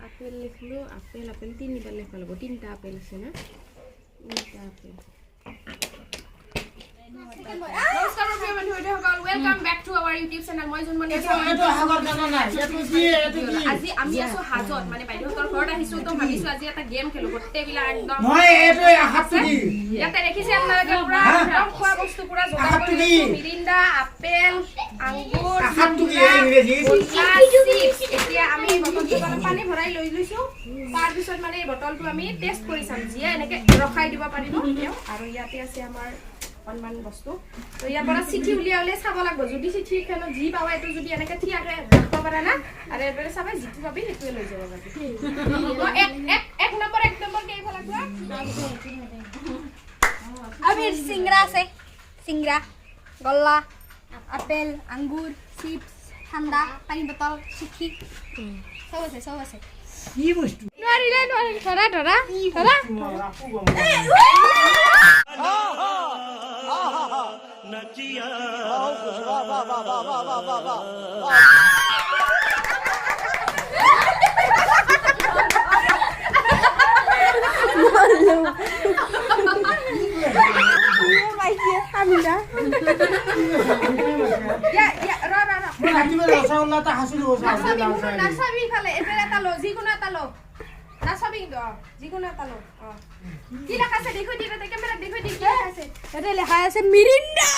Apple লিখলো apple তিনটা লেখা লাগবো তিনটা আপেল আছে না তিনটা আপেল নমস্কাৰ প্ৰিয় বন্ধুসকল welcome back to our YouTube channel মই জন্মনি এইটো হাগৰ জানা নাই এইটো কি আজি আমি আছো হাজত মানে বাইদেউসকল ঘৰত আহিছো তো ভাবিছো আজি এটা গেম খেলো গোটেইবিলা একদম মই এইটো হাতটো দি ইয়াতে দেখিছে আপোনালোকে পুৰা একদম খোৱা বস্তু পুৰা যোগাৰ কৰি লৈছো মিৰিণ্ডা আপেল আঙ্গুৰ হাতটো কি ইংৰাজী এতিয়া আমি বটলটো গৰম পানী ভৰাই লৈ লৈছো তাৰ পিছত মানে এই বটলটো আমি টেষ্ট কৰি চাম জিয়া এনেকে ৰখাই দিব পাৰিব আৰু ইয়াতে আছে আমাৰ অনমান বস্তু তো ইয়াৰ পৰা চিঠি উলিয়ালে চাব লাগিব যদি চিঠি খানো জি পাবা এটো যদি এনেকে ঠিয়াকে ৰাখব পাৰা না আৰু এবাৰে চাবা জিটি পাবি হেতুৱে লৈ যাব পাবি তো এক নম্বৰ কেই ভাল লাগবা अभी सिंगरा से सिंगरा गल्ला एप्पल अंगूर चिप्स ठंडा पानी बोतल चिट्ठी सब আছে কি বস্তু নোৱাৰিলে ধৰা नचिया নাচাবি ফালে এটা লো যিকোনো এটা লো নাচাবি যিকোনো এটা লো কি লেখা আছে দেখো দি এটা ক্যামেরা দেখো দি কি আছে এটা লেখা আছে মিরিন্ডা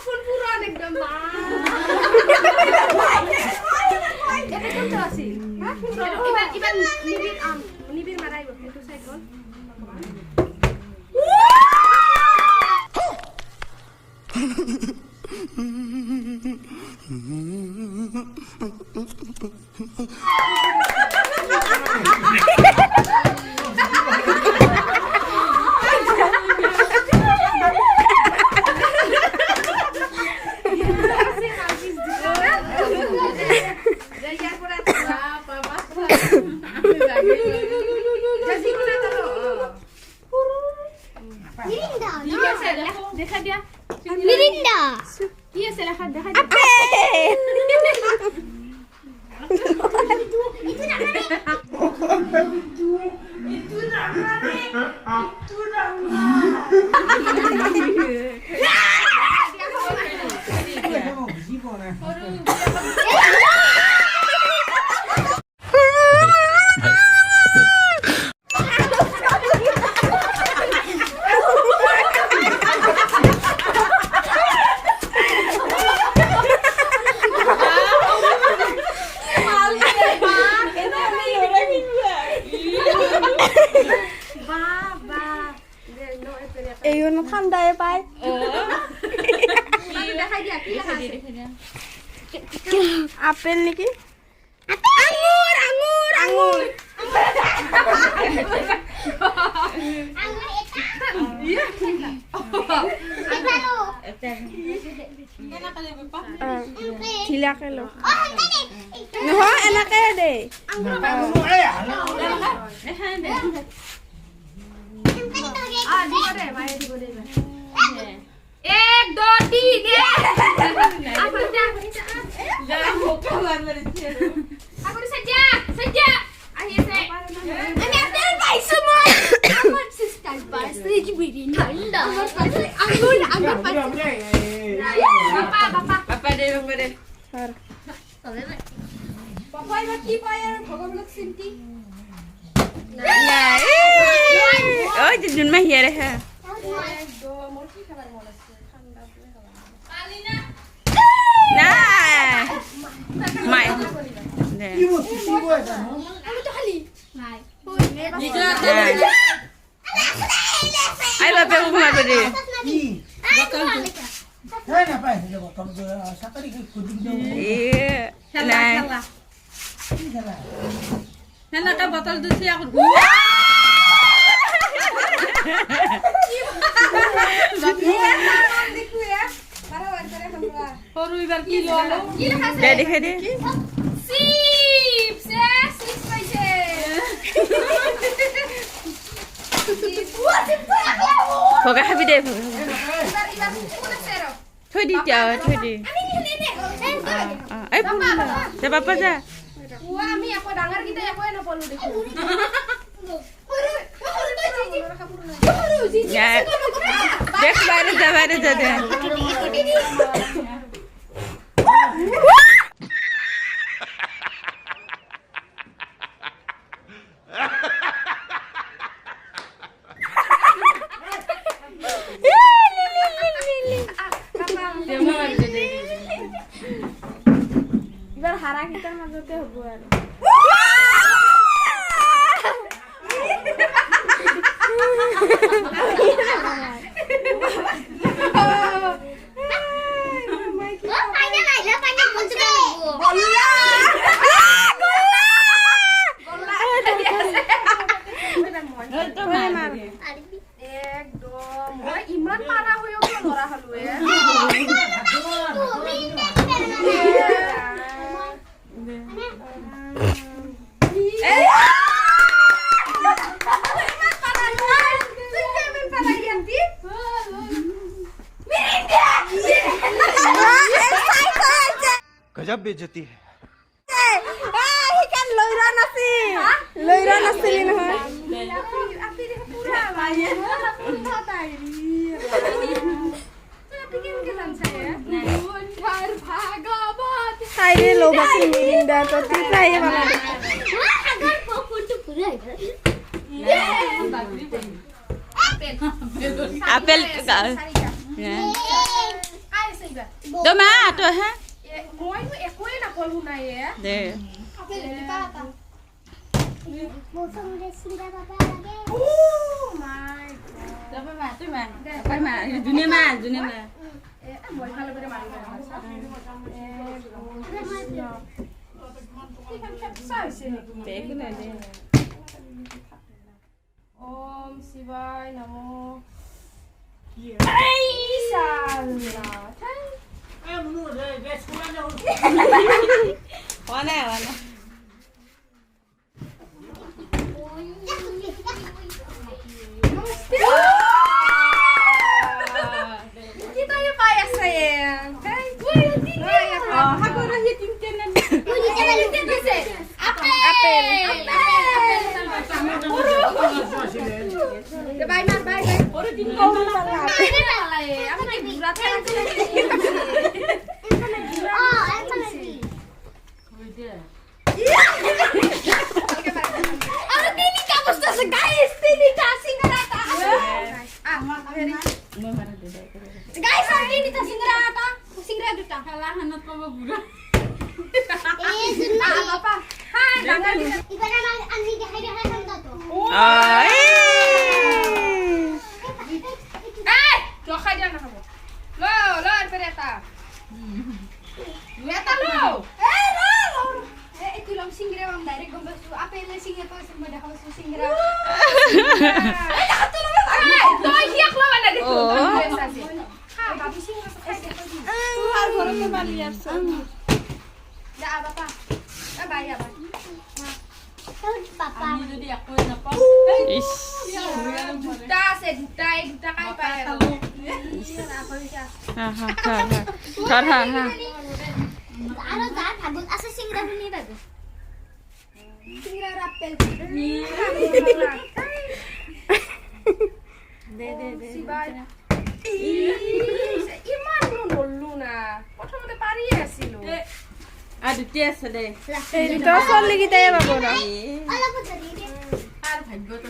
ফুল পুরান একদম এটা কোনটা আছে ইবান নিবির মারাইব একটু সাইড বল দেখা দিয়া মিরিন্ডা কি আছে লেখা দেখা এইগুলো ঠান্ডায় পায় দেখাই দিয়া কি লেখা আছে আপেল নাকি আঙ্গুর ঢিলাকে লো নহয় এনেকে দে এক দো তিন কি পায় আর ভগবানক চিন্তি নাই ওই যে জুন মাহিয়া রে হ্যাঁ না মাই দে কি বস্তু কি বস্তু আই বাপে ঘুমা করে কি হ্যাঁ না পাই যে বতল সাতারি খুদি দাও এ নাই কি খেলা হেনাটা বটল দুছি আকৌ সৰু এবাৰ কি ললো দে দেখে দে চিপস পাইছে ভগা খাবি দে ভগা খাবি। এইবাৰ কোন আছে আৰু থৈ দি এতিয়া থৈ দি এই ফুল যা বাপা যা আমি একো ডাঙৰ কেইটা একোৱে নাপালো দেখোন দেখ বাইৰে যা দে এবাৰ হাৰা কেইটাৰ মাজতে হ'ব আৰু একদম মই ইমান পাৰা হৈও নৰা হলো गजब बेइज्जती है আপেল তো মা তো হ্যাঁ মইতো একোৱে নাপালো নাই দে ওম শিৱায় নমো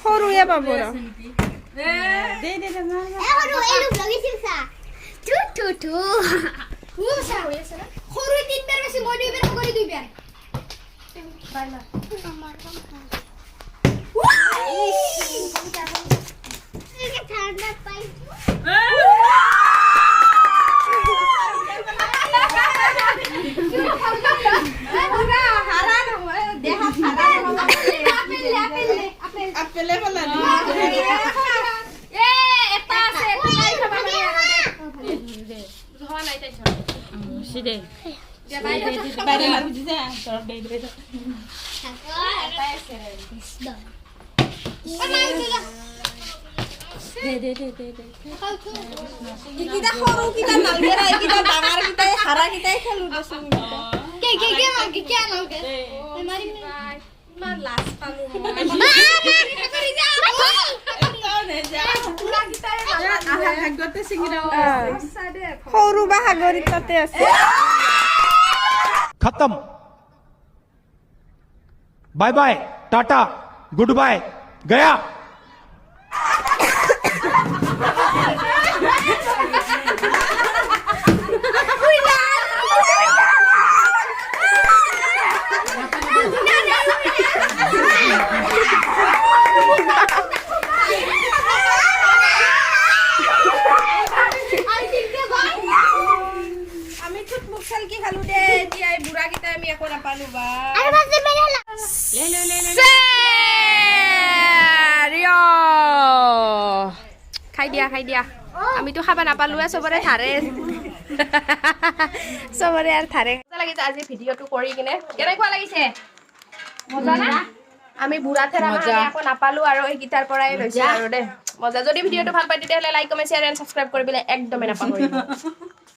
সৰুয়ে পাব ইকিটা সৰু কিটা নালগে ৰা ইকিটা ডাঙৰ কিটাই হাৰা কিটাই খেলু দেচোন কে মাগি কে নালগে মাৰি ইমান লাজ পালো ভাগ্যতে ছিঙি দাও সৰু বা সাগৰিত তাতে আছে खत्म बाय बाय टाटा गुड बाय गया আমি খুব মুখল কি খালু দে এতিয়া এই বুঢ়া কিটা আমি একো নাপালো বা খাই দিয়া আমিতো খাব নাপালোৱে চবৰে ধাৰে চবৰে আৰু ধাৰে মজা লাগিছে আজি ভিডিঅ'টো কৰি কিনে কেনেকুৱা লাগিছে মজা না আমি বুঢ়া থেৰা একো নাপালো আৰু এই গীটাৰ পৰাই লৈছো আৰু দে মজা যদি ভিডিঅ'টো ভাল পাই তেতিয়াহ'লে like comment share and subscribe কৰিবলৈ একদমেই নাপাহৰিব